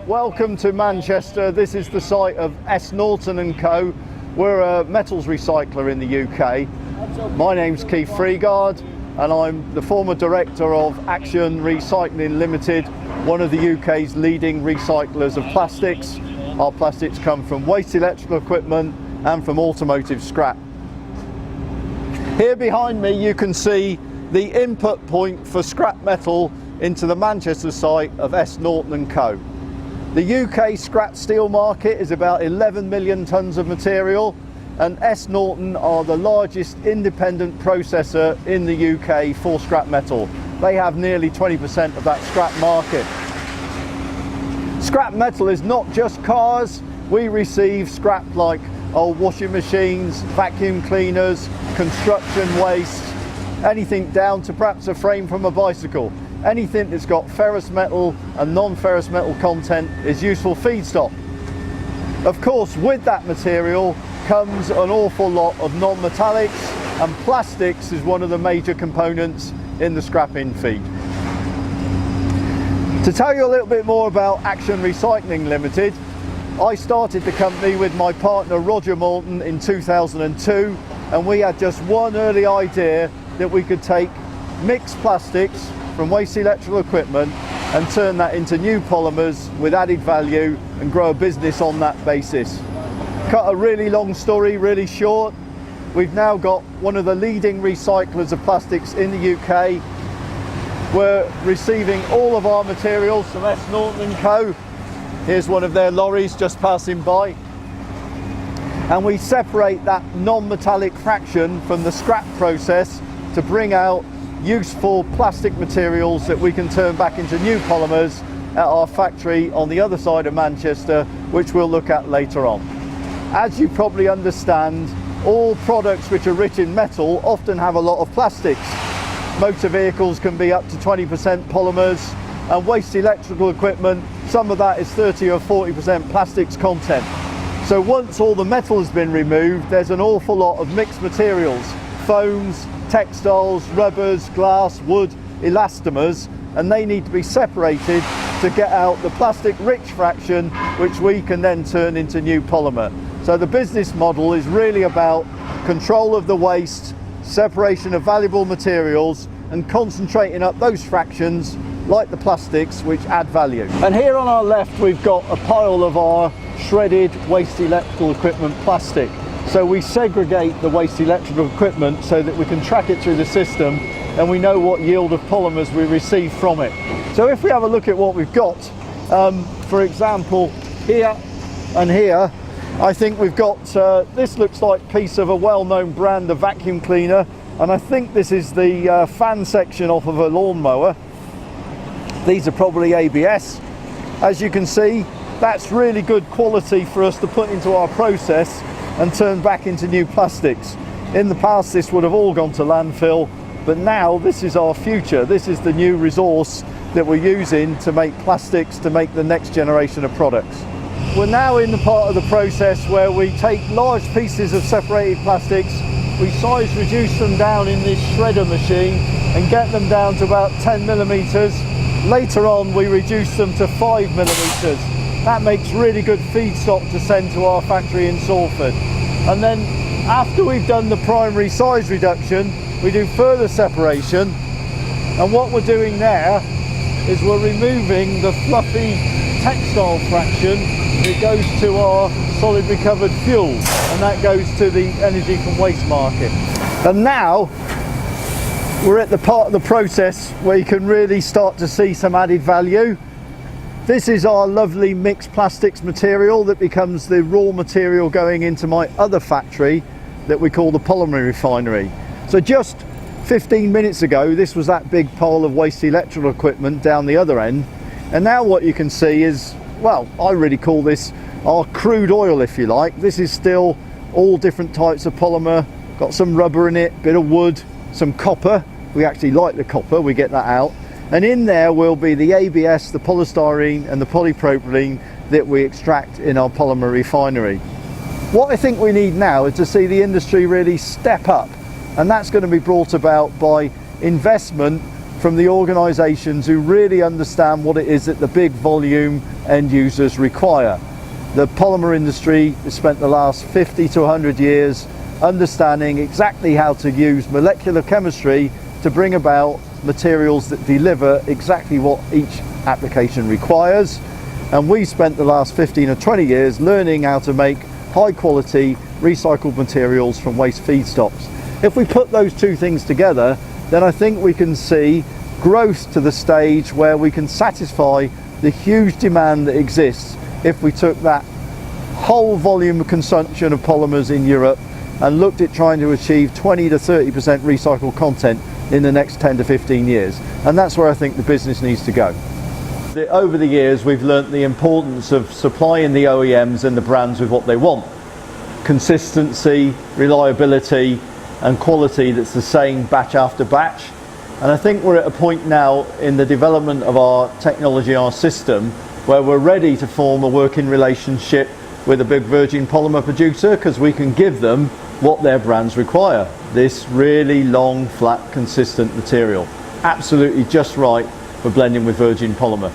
Welcome to Manchester. This is the site of S. Norton & Co. We're a metals recycler in the UK. My name's Keith Freegard and I'm the former director of Axion Recycling Limited, one of the UK's leading recyclers of plastics. Our plastics come from waste electrical equipment and from automotive scrap. Here behind me you can see the input point for scrap metal into the Manchester site of S. Norton & Co. The UK scrap steel market is about 11 million tonnes of material, and S. Norton are the largest independent processor in the UK for scrap metal. They have nearly 20% of that scrap market. Scrap metal is not just cars. We receive scrap like old washing machines, vacuum cleaners, construction waste, anything down to perhaps a frame from a bicycle. Anything that's got ferrous metal and non-ferrous metal content is useful feedstock. Of course, with that material comes an awful lot of non-metallics, and plastics is one of the major components in the scrapping feed. To tell you a little bit more about Axion Recycling Limited, I started the company with my partner Roger Moulton in 2002, and we had just one early idea that we could take mixed plastics from waste electrical equipment and turn that into new polymers with added value and grow a business on that basis. Cut a really long story really short, we've now got one of the leading recyclers of plastics in the UK. We're receiving all of our materials from S. Norton & Co. Here's one of their lorries just passing by. And we separate that non-metallic fraction from the scrap process to bring out useful plastic materials that we can turn back into new polymers at our factory on the other side of Manchester, which we'll look at later on. As you probably understand, all products which are rich in metal often have a lot of plastics. Motor vehicles can be up to 20% polymers, and waste electrical equipment, some of that is 30 or 40% plastics content. So once all the metal has been removed, there's an awful lot of mixed materials, foams, textiles, rubbers, glass, wood, elastomers, and they need to be separated to get out the plastic rich fraction, which we can then turn into new polymer. So the business model is really about control of the waste, separation of valuable materials, and concentrating up those fractions like the plastics which add value. And here on our left we've got a pile of our shredded waste electrical equipment plastic. So we segregate the waste electrical equipment so that we can track it through the system and we know what yield of polymers we receive from it. So if we have a look at what we've got, for example, here and here, I think we've got, this looks like a piece of a well-known brand of vacuum cleaner, and I think this is the fan section off of a lawnmower. These are probably ABS. As you can see, that's really good quality for us to put into our process and turn back into new plastics. In the past this would have all gone to landfill, but now this is our future. This is the new resource that we're using to make plastics, to make the next generation of products. We're now in the part of the process where we take large pieces of separated plastics, we size reduce them down in this shredder machine and get them down to about 10 millimeters. Later on we reduce them to 5 millimeters. That makes really good feedstock to send to our factory in Salford. And then after we've done the primary size reduction, we do further separation. And what we're doing there is we're removing the fluffy textile fraction that goes to our solid recovered fuel. And that goes to the energy from waste market. And now we're at the part of the process where you can really start to see some added value. This is our lovely mixed plastics material that becomes the raw material going into my other factory that we call the polymer refinery. So just 15 minutes ago, this was that big pile of waste electrical equipment down the other end. And now what you can see is, well, I really call this our crude oil, if you like. This is still all different types of polymer, got some rubber in it, bit of wood, some copper. We actually like the copper, we get that out. And in there will be the ABS, the polystyrene and the polypropylene that we extract in our polymer refinery. What I think we need now is to see the industry really step up, and that's going to be brought about by investment from the organisations who really understand what it is that the big volume end users require. The polymer industry has spent the last 50 to 100 years understanding exactly how to use molecular chemistry to bring about materials that deliver exactly what each application requires. And we spent the last 15 or 20 years learning how to make high quality recycled materials from waste feedstocks. If we put those two things together, then I think we can see growth to the stage where we can satisfy the huge demand that exists if we took that whole volume of consumption of polymers in Europe and looked at trying to achieve 20 to 30% recycled content in the next 10 to 15 years. And that's where I think the business needs to go. Over the years, we've learnt the importance of supplying the OEMs and the brands with what they want. Consistency, reliability, and quality that's the same batch after batch. And I think we're at a point now in the development of our technology, our system, where we're ready to form a working relationship with a big virgin polymer producer, because we can give them what their brands require. This really long, flat, consistent material. Absolutely just right for blending with virgin polymer.